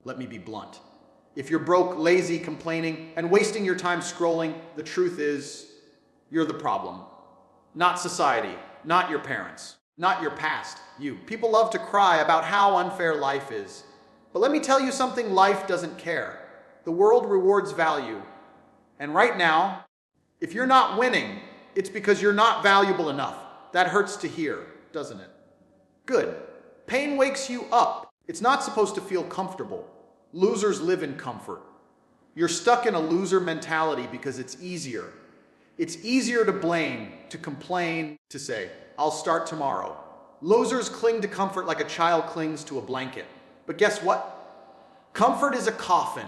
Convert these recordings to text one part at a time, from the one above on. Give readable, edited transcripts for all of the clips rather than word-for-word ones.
Let me be blunt. If you're broke, lazy, complaining, and wasting your time scrolling, the truth is, you're the problem. Not society, not your parents, not your past, you. People love to cry about how unfair life is. But let me tell you something, life doesn't care. The world rewards value. And right now, if you're not winning, it's because you're not valuable enough. That hurts to hear, doesn't it? Good. Pain wakes you up. It's not supposed to feel comfortable. Losers live in comfort. You're stuck in a loser mentality because it's easier. It's easier to blame, to complain, to say, I'll start tomorrow. Losers cling to comfort like a child clings to a blanket. But guess what? Comfort is a coffin.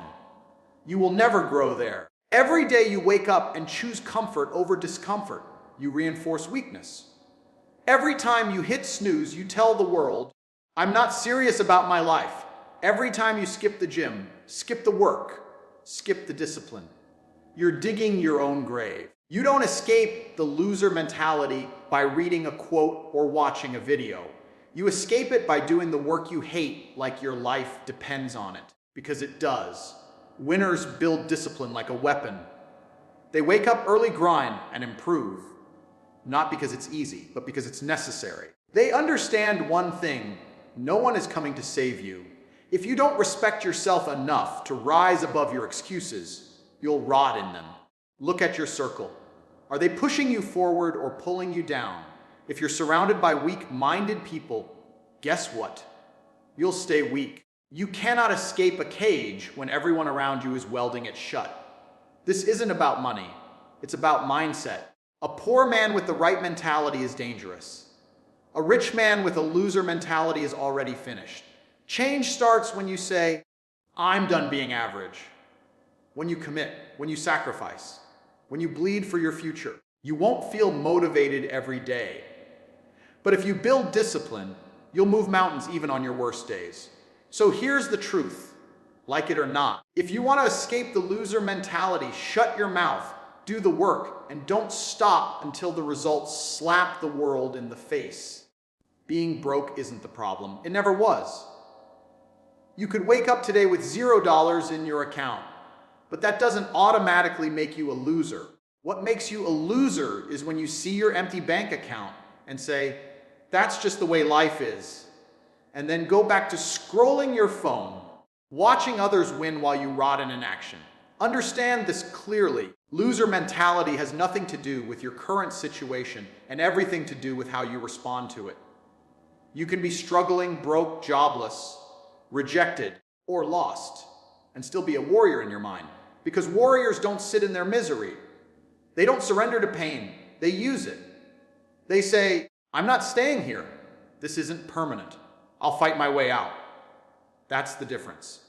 You will never grow there. Every day you wake up and choose comfort over discomfort, you reinforce weakness. Every time you hit snooze, you tell the world, I'm not serious about my life. Every time you skip the gym, skip the work, skip the discipline, you're digging your own grave. You don't escape the loser mentality by reading a quote or watching a video. You escape it by doing the work you hate like your life depends on it, because it does. Winners build discipline like a weapon. They wake up early, grind, and improve, not because it's easy, but because it's necessary. They understand one thing: no one is coming to save you. If you don't respect yourself enough to rise above your excuses, you'll rot in them. Look at your circle. Are they pushing you forward or pulling you down? If you're surrounded by weak-minded people, guess what? You'll stay weak. You cannot escape a cage when everyone around you is welding it shut. This isn't about money. It's about mindset. A poor man with the right mentality is dangerous. A rich man with a loser mentality is already finished. Change starts when you say, I'm done being average. When you commit, when you sacrifice, when you bleed for your future. You won't feel motivated every day. But if you build discipline, you'll move mountains even on your worst days. So here's the truth, like it or not. If you want to escape the loser mentality, shut your mouth, do the work, and don't stop until the results slap the world in the face. Being broke isn't the problem. It never was. You could wake up today with $0 in your account, but that doesn't automatically make you a loser. What makes you a loser is when you see your empty bank account and say, that's just the way life is, and then go back to scrolling your phone, watching others win while you rot in inaction. Understand this clearly. Loser mentality has nothing to do with your current situation and everything to do with how you respond to it. You can be struggling, broke, jobless, rejected, or lost, and still be a warrior in your mind. Because warriors don't sit in their misery. They don't surrender to pain. They use it. They say, I'm not staying here. This isn't permanent. I'll fight my way out. That's the difference.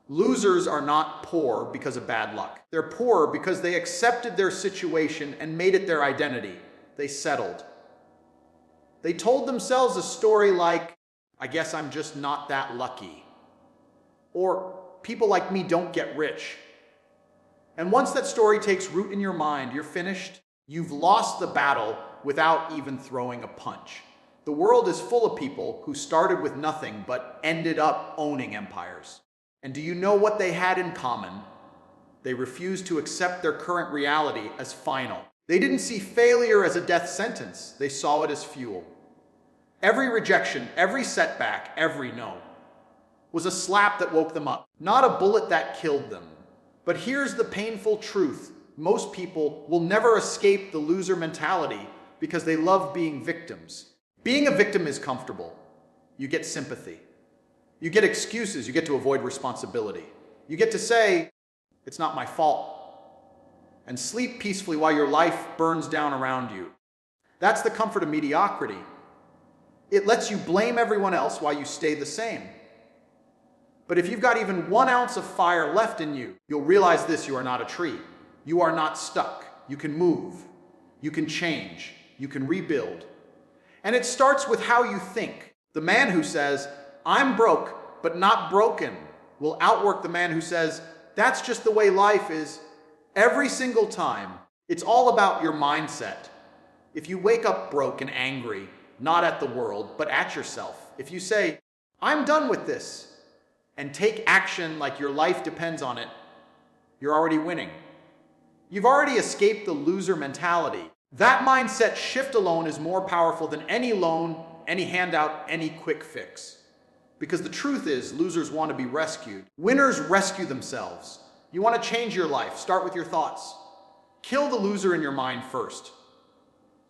Losers are not poor because of bad luck. They're poor because they accepted their situation and made it their identity. They settled. They told themselves a story like, I guess I'm just not that lucky. Or, people like me don't get rich. And once that story takes root in your mind, you're finished. You've lost the battle without even throwing a punch. The world is full of people who started with nothing but ended up owning empires. And do you know what they had in common? They refused to accept their current reality as final. They didn't see failure as a death sentence. They saw it as fuel. Every rejection, every setback, every no was a slap that woke them up, not a bullet that killed them. But here's the painful truth. Most people will never escape the loser mentality because they love being victims. Being a victim is comfortable. You get sympathy. You get excuses. You get to avoid responsibility. You get to say, it's not my fault, and sleep peacefully while your life burns down around you. That's the comfort of mediocrity. It lets you blame everyone else while you stay the same. But if you've got even 1 ounce of fire left in you, you'll realize this: you are not a tree. You are not stuck. You can move. You can change. You can rebuild. And it starts with how you think. The man who says, I'm broke, but not broken, will outwork the man who says, that's just the way life is, every single time. It's all about your mindset. If you wake up broke and angry, not at the world, but at yourself, if you say, I'm done with this, and take action like your life depends on it, you're already winning. You've already escaped the loser mentality. That mindset shift alone is more powerful than any loan, any handout, any quick fix. Because the truth is, losers want to be rescued. Winners rescue themselves. You want to change your life, start with your thoughts. Kill the loser in your mind first.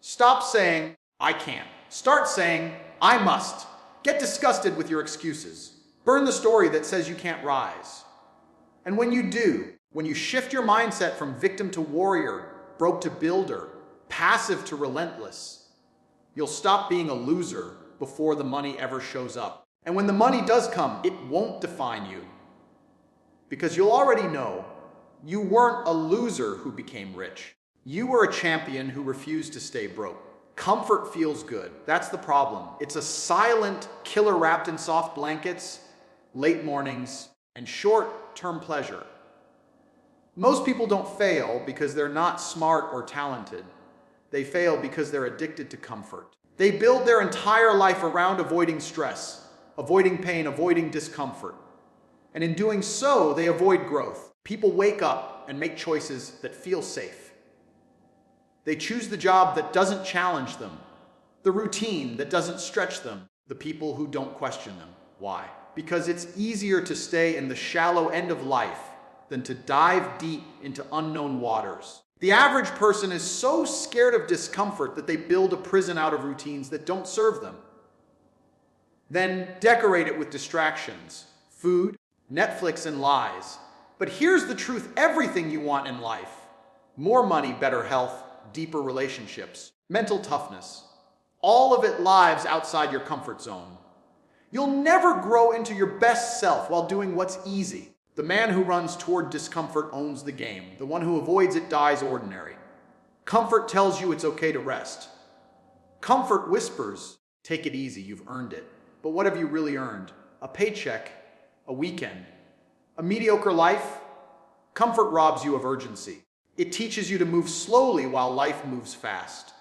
Stop saying, I can't. Start saying, I must. Get disgusted with your excuses. Burn the story that says you can't rise. And when you do, when you shift your mindset from victim to warrior, broke to builder, passive to relentless, you'll stop being a loser before the money ever shows up. And when the money does come, it won't define you. Because you'll already know you weren't a loser who became rich. You were a champion who refused to stay broke. Comfort feels good. That's the problem. It's a silent killer wrapped in soft blankets, late mornings, and short-term pleasure. Most people don't fail because they're not smart or talented. They fail because they're addicted to comfort. They build their entire life around avoiding stress, avoiding pain, avoiding discomfort. And in doing so, they avoid growth. People wake up and make choices that feel safe. They choose the job that doesn't challenge them, the routine that doesn't stretch them, the people who don't question them. Why? Because it's easier to stay in the shallow end of life than to dive deep into unknown waters. The average person is so scared of discomfort that they build a prison out of routines that don't serve them. Then decorate it with distractions, food, Netflix, and lies. But here's the truth: everything you want in life, more money, better health, deeper relationships, mental toughness, all of it lives outside your comfort zone. You'll never grow into your best self while doing what's easy. The man who runs toward discomfort owns the game. The one who avoids it dies ordinary. Comfort tells you it's okay to rest. Comfort whispers, take it easy, you've earned it. But what have you really earned? A paycheck, a weekend, a mediocre life? Comfort robs you of urgency. It teaches you to move slowly while life moves fast.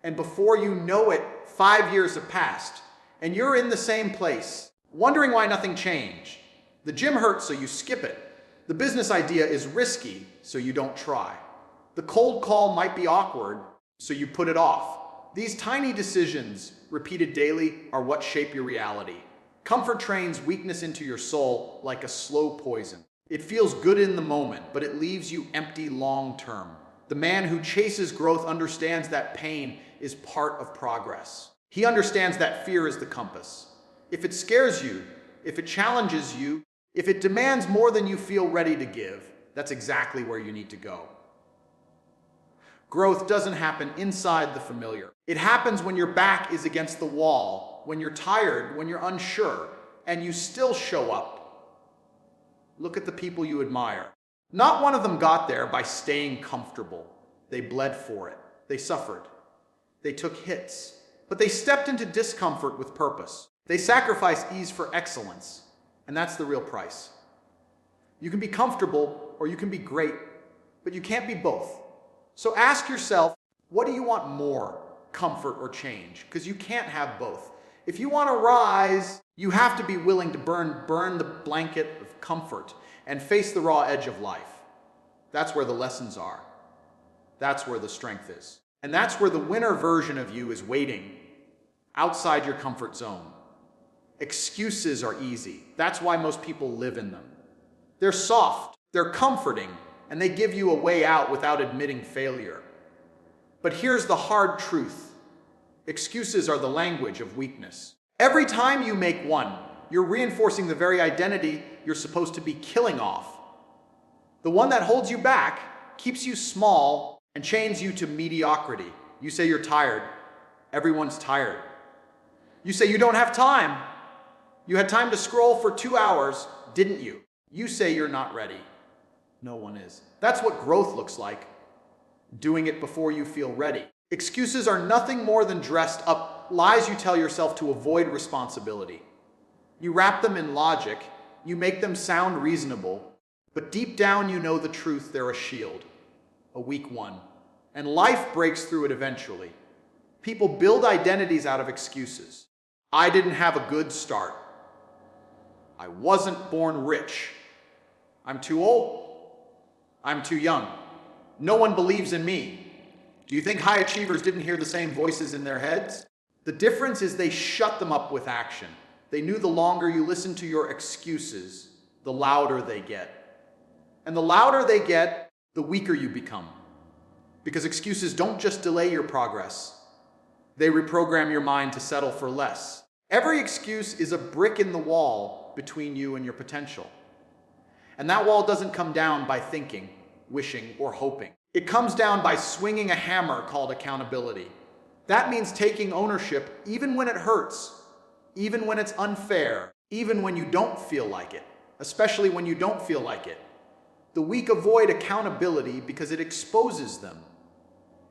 And before you know it, 5 years have passed, and you're in the same place, wondering why nothing changed. The gym hurts, so you skip it. The business idea is risky, so you don't try. The cold call might be awkward, so you put it off. These tiny decisions, repeated daily, are what shape your reality. Comfort trains weakness into your soul like a slow poison. It feels good in the moment, but it leaves you empty long term. The man who chases growth understands that pain is part of progress. He understands that fear is the compass. If it scares you, if it challenges you, if it demands more than you feel ready to give, that's exactly where you need to go. Growth doesn't happen inside the familiar. It happens when your back is against the wall, when you're tired, when you're unsure, and you still show up. Look at the people you admire. Not one of them got there by staying comfortable. They bled for it. They suffered. They took hits. But they stepped into discomfort with purpose. They sacrificed ease for excellence. And that's the real price. You can be comfortable or you can be great, but you can't be both. So ask yourself, what do you want more, comfort or change? Because you can't have both. If you want to rise, you have to be willing to burn the blanket of comfort and face the raw edge of life. That's where the lessons are. That's where the strength is. And that's where the winner version of you is waiting, outside your comfort zone. Excuses are easy. That's why most people live in them. They're soft, they're comforting, and they give you a way out without admitting failure. But here's the hard truth. Excuses are the language of weakness. Every time you make one, you're reinforcing the very identity you're supposed to be killing off. The one that holds you back, keeps you small, and chains you to mediocrity. You say you're tired. Everyone's tired. You say you don't have time. You had time to scroll for 2 hours, didn't you? You say you're not ready. No one is. That's what growth looks like. Doing it before you feel ready. Excuses are nothing more than dressed up lies you tell yourself to avoid responsibility. You wrap them in logic, you make them sound reasonable, but deep down you know the truth, they're a shield, a weak one. And life breaks through it eventually. People build identities out of excuses. I didn't have a good start. I wasn't born rich. I'm too old. I'm too young. No one believes in me. Do you think high achievers didn't hear the same voices in their heads? The difference is they shut them up with action. They knew the longer you listen to your excuses, the louder they get. And the louder they get, the weaker you become. Because excuses don't just delay your progress. They reprogram your mind to settle for less. Every excuse is a brick in the wall between you and your potential. And that wall doesn't come down by thinking, wishing, or hoping. It comes down by swinging a hammer called accountability. That means taking ownership even when it hurts, even when it's unfair, even when you don't feel like it, especially when you don't feel like it. The weak avoid accountability because it exposes them.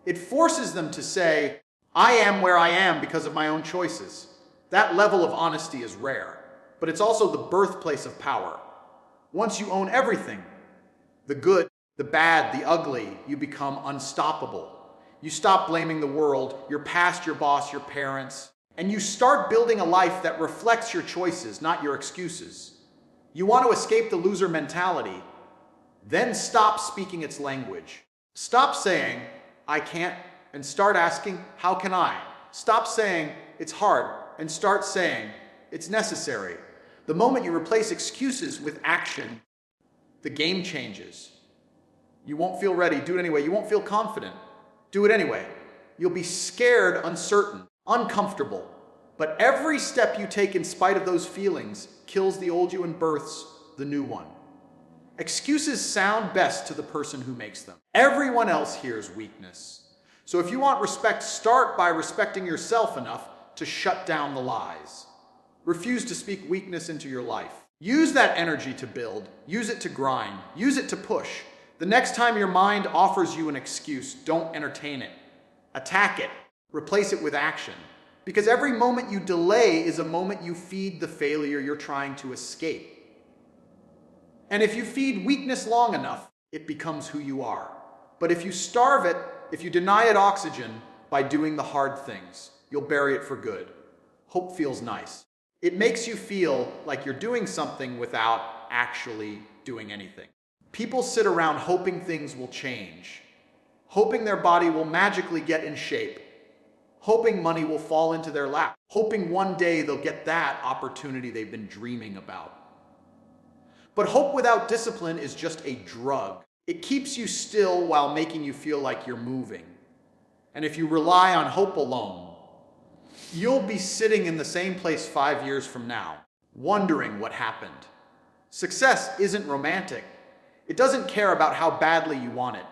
It forces them to say, I am where I am because of my own choices. That level of honesty is rare, but it's also the birthplace of power. Once you own everything, the good, the bad, the ugly, you become unstoppable. You stop blaming the world, your past, your boss, your parents, and you start building a life that reflects your choices, not your excuses. You want to escape the loser mentality, then stop speaking its language. Stop saying, I can't, and start asking, how can I? Stop saying, it's hard, and start saying, it's necessary. The moment you replace excuses with action, the game changes. You won't feel ready, do it anyway. You won't feel confident, do it anyway. You'll be scared, uncertain, uncomfortable. But every step you take in spite of those feelings kills the old you and births the new one. Excuses sound best to the person who makes them. Everyone else hears weakness. So if you want respect, start by respecting yourself enough to shut down the lies. Refuse to speak weakness into your life. Use that energy to build. Use it to grind. Use it to push. The next time your mind offers you an excuse, don't entertain it. Attack it. Replace it with action. Because every moment you delay is a moment you feed the failure you're trying to escape. And if you feed weakness long enough, it becomes who you are. But if you starve it, if you deny it oxygen by doing the hard things, you'll bury it for good. Hope feels nice. It makes you feel like you're doing something without actually doing anything. People sit around hoping things will change, hoping their body will magically get in shape, hoping money will fall into their lap, hoping one day they'll get that opportunity they've been dreaming about. But hope without discipline is just a drug. It keeps you still while making you feel like you're moving. And if you rely on hope alone, you'll be sitting in the same place 5 years from now, wondering what happened. Success isn't romantic. It doesn't care about how badly you want it.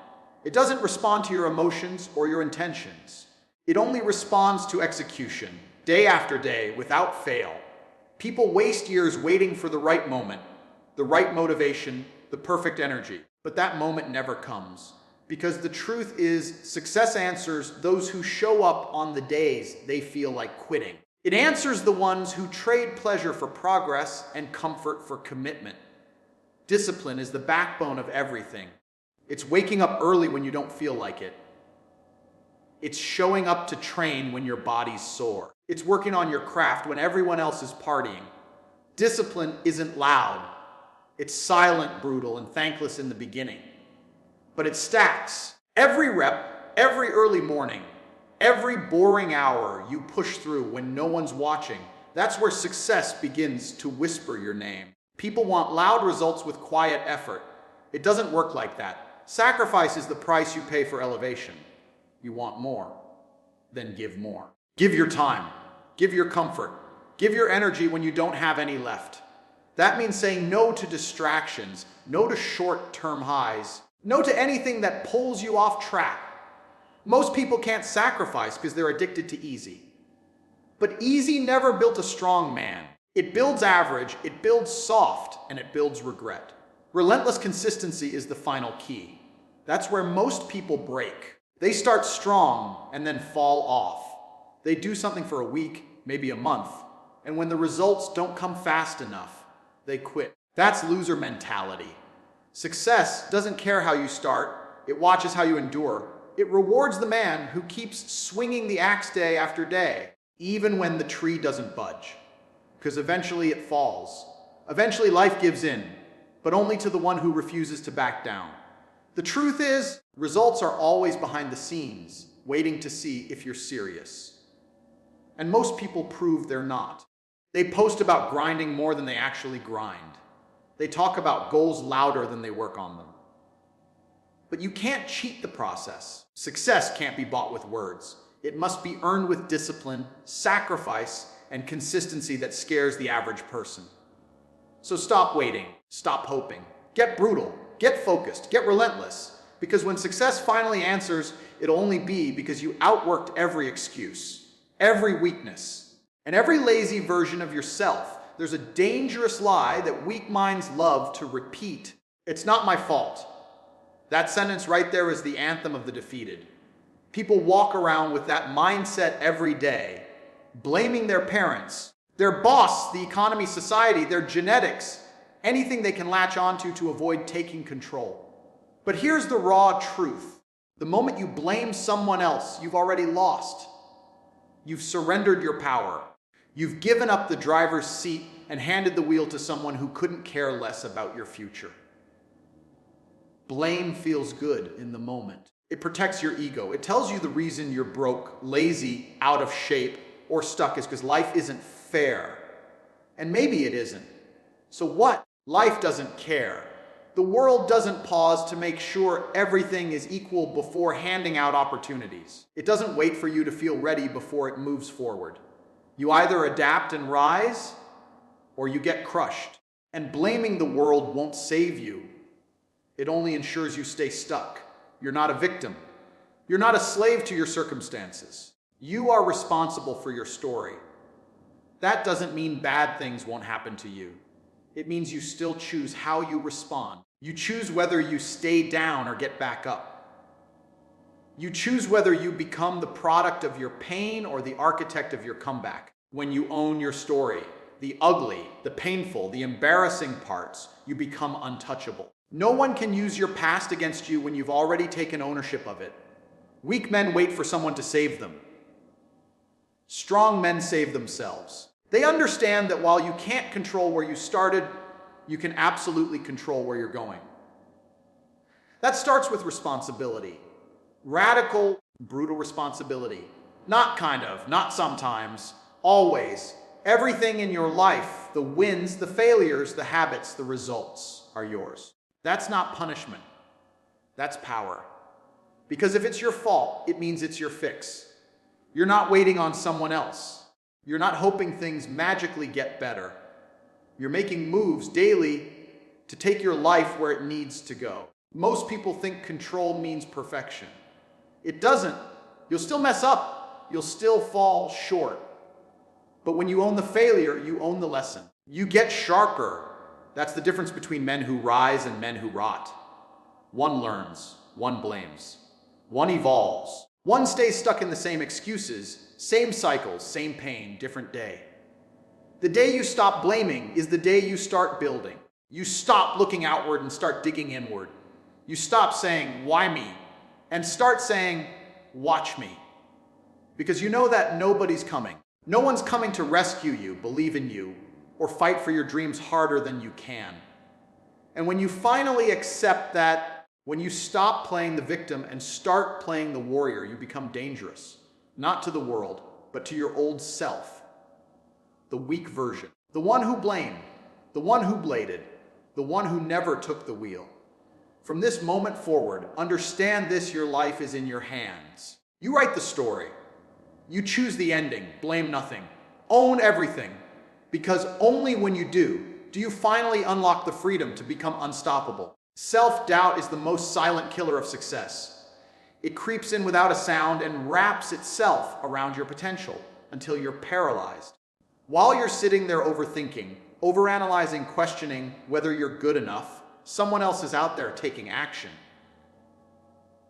It doesn't respond to your emotions or your intentions. It only responds to execution, day after day, without fail. People waste years waiting for the right moment, the right motivation, the perfect energy. But that moment never comes. Because the truth is, success answers those who show up on the days they feel like quitting. It answers the ones who trade pleasure for progress and comfort for commitment. Discipline is the backbone of everything. It's waking up early when you don't feel like it. It's showing up to train when your body's sore. It's working on your craft when everyone else is partying. Discipline isn't loud. It's silent, brutal, and thankless in the beginning. But it stacks. Every rep, every early morning, every boring hour you push through when no one's watching, that's where success begins to whisper your name. People want loud results with quiet effort. It doesn't work like that. Sacrifice is the price you pay for elevation. You want more, then give more. Give your time. Give your comfort. Give your energy when you don't have any left. That means saying no to distractions, no to short-term highs, no to anything that pulls you off track. Most people can't sacrifice because they're addicted to easy. But easy never built a strong man. It builds average, it builds soft, and it builds regret. Relentless consistency is the final key. That's where most people break. They start strong and then fall off. They do something for a week, maybe a month, and when the results don't come fast enough, they quit. That's loser mentality. Success doesn't care how you start. It watches how you endure. It rewards the man who keeps swinging the axe day after day, even when the tree doesn't budge, because eventually it falls. Eventually, life gives in, but only to the one who refuses to back down. The truth is, results are always behind the scenes, waiting to see if you're serious. And most people prove they're not. They post about grinding more than they actually grind. They talk about goals louder than they work on them. But you can't cheat the process. Success can't be bought with words. It must be earned with discipline, sacrifice, and consistency that scares the average person. So stop waiting, stop hoping, get brutal, get focused, get relentless, because when success finally answers, it'll only be because you outworked every excuse, every weakness, and every lazy version of yourself. There's a dangerous lie that weak minds love to repeat. It's not my fault. That sentence right there is the anthem of the defeated. People walk around with that mindset every day, blaming their parents, their boss, the economy, society, their genetics, anything they can latch onto to avoid taking control. But here's the raw truth. The moment you blame someone else, you've already lost. You've surrendered your power. You've given up the driver's seat and handed the wheel to someone who couldn't care less about your future. Blame feels good in the moment. It protects your ego. It tells you the reason you're broke, lazy, out of shape, or stuck is because life isn't fair. And maybe it isn't. So what? Life doesn't care. The world doesn't pause to make sure everything is equal before handing out opportunities. It doesn't wait for you to feel ready before it moves forward. You either adapt and rise, or you get crushed. And blaming the world won't save you. It only ensures you stay stuck. You're not a victim. You're not a slave to your circumstances. You are responsible for your story. That doesn't mean bad things won't happen to you. It means you still choose how you respond. You choose whether you stay down or get back up. You choose whether you become the product of your pain or the architect of your comeback. When you own your story, the ugly, the painful, the embarrassing parts, you become untouchable. No one can use your past against you when you've already taken ownership of it. Weak men wait for someone to save them. Strong men save themselves. They understand that while you can't control where you started, you can absolutely control where you're going. That starts with responsibility. Radical, brutal responsibility. Not kind of, not sometimes, always. Everything in your life, the wins, the failures, the habits, the results are yours. That's not punishment. That's power. Because if it's your fault, it means it's your fix. You're not waiting on someone else. You're not hoping things magically get better. You're making moves daily to take your life where it needs to go. Most people think control means perfection. It doesn't. You'll still mess up. You'll still fall short. But when you own the failure, you own the lesson. You get sharper. That's the difference between men who rise and men who rot. One learns, one blames, one evolves. One stays stuck in the same excuses, same cycles, same pain, different day. The day you stop blaming is the day you start building. You stop looking outward and start digging inward. You stop saying, why me? And start saying, watch me. Because you know that nobody's coming. No one's coming to rescue you, believe in you, or fight for your dreams harder than you can. And when you finally accept that, when you stop playing the victim and start playing the warrior, you become dangerous. Not to the world, but to your old self. The weak version. The one who blamed. The one who bladed. The one who never took the wheel. From this moment forward, understand this: your life is in your hands. You write the story. You choose the ending. Blame nothing. Own everything. Because only when you do you finally unlock the freedom to become unstoppable. Self-doubt is the most silent killer of success. It creeps in without a sound and wraps itself around your potential until you're paralyzed. While you're sitting there overthinking, overanalyzing, questioning whether you're good enough, someone else is out there taking action.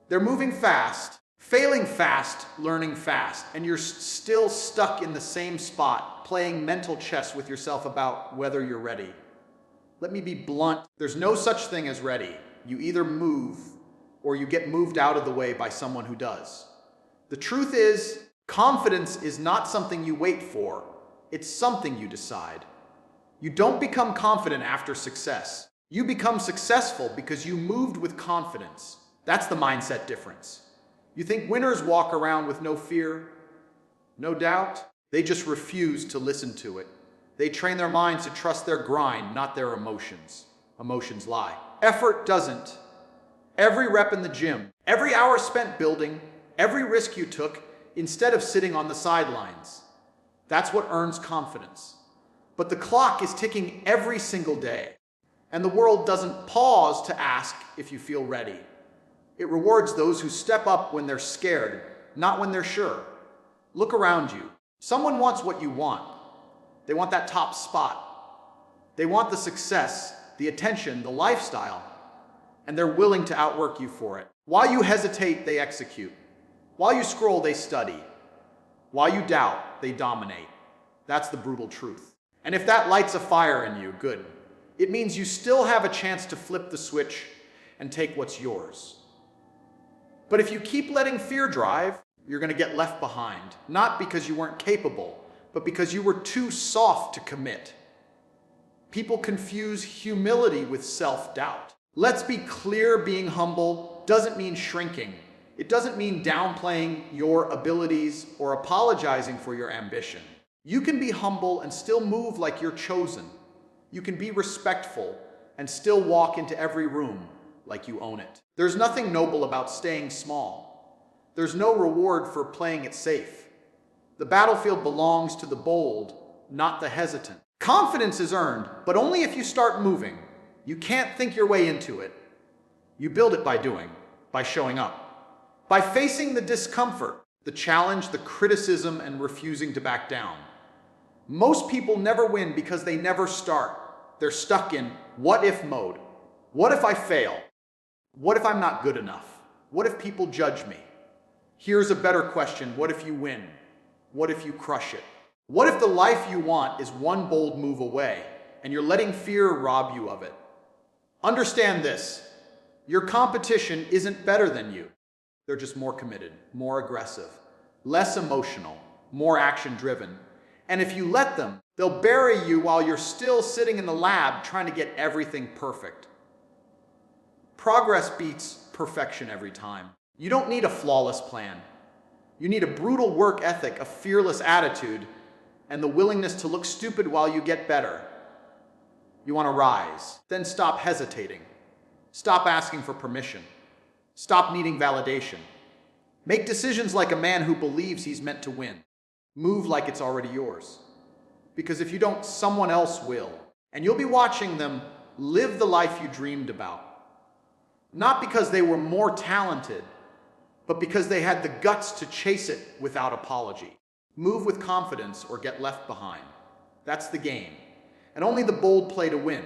They're moving fast, failing fast, learning fast, and you're still stuck in the same spot, playing mental chess with yourself about whether you're ready. Let me be blunt. There's no such thing as ready. You either move or you get moved out of the way by someone who does. The truth is, confidence is not something you wait for. It's something you decide. You don't become confident after success. You become successful because you moved with confidence. That's the mindset difference. You think winners walk around with no fear, no doubt? They just refuse to listen to it. They train their minds to trust their grind, not their emotions. Emotions lie. Effort doesn't. Every rep in the gym, every hour spent building, every risk you took, instead of sitting on the sidelines. That's what earns confidence. But the clock is ticking every single day, and the world doesn't pause to ask if you feel ready. It rewards those who step up when they're scared, not when they're sure. Look around you. Someone wants what you want. They want that top spot. They want the success, the attention, the lifestyle, and they're willing to outwork you for it. While you hesitate, they execute. While you scroll, they study. While you doubt, they dominate. That's the brutal truth. And if that lights a fire in you, good. It means you still have a chance to flip the switch and take what's yours. But if you keep letting fear drive, you're going to get left behind. Not because you weren't capable, but because you were too soft to commit. People confuse humility with self-doubt. Let's be clear, being humble doesn't mean shrinking. It doesn't mean downplaying your abilities or apologizing for your ambition. You can be humble and still move like you're chosen. You can be respectful and still walk into every room like you own it. There's nothing noble about staying small. There's no reward for playing it safe. The battlefield belongs to the bold, not the hesitant. Confidence is earned, but only if you start moving. You can't think your way into it. You build it by doing, by showing up, by facing the discomfort, the challenge, the criticism, and refusing to back down. Most people never win because they never start. They're stuck in what-if mode. What if I fail? What if I'm not good enough? What if people judge me? Here's a better question. What if you win? What if you crush it? What if the life you want is one bold move away and you're letting fear rob you of it? Understand this. Your competition isn't better than you. They're just more committed, more aggressive, less emotional, more action-driven. And if you let them, they'll bury you while you're still sitting in the lab trying to get everything perfect. Progress beats perfection every time. You don't need a flawless plan. You need a brutal work ethic, a fearless attitude, and the willingness to look stupid while you get better. You want to rise. Then stop hesitating. Stop asking for permission. Stop needing validation. Make decisions like a man who believes he's meant to win. Move like it's already yours. Because if you don't, someone else will. And you'll be watching them live the life you dreamed about. Not because they were more talented, but because they had the guts to chase it without apology. Move with confidence or get left behind. That's the game. And only the bold play to win.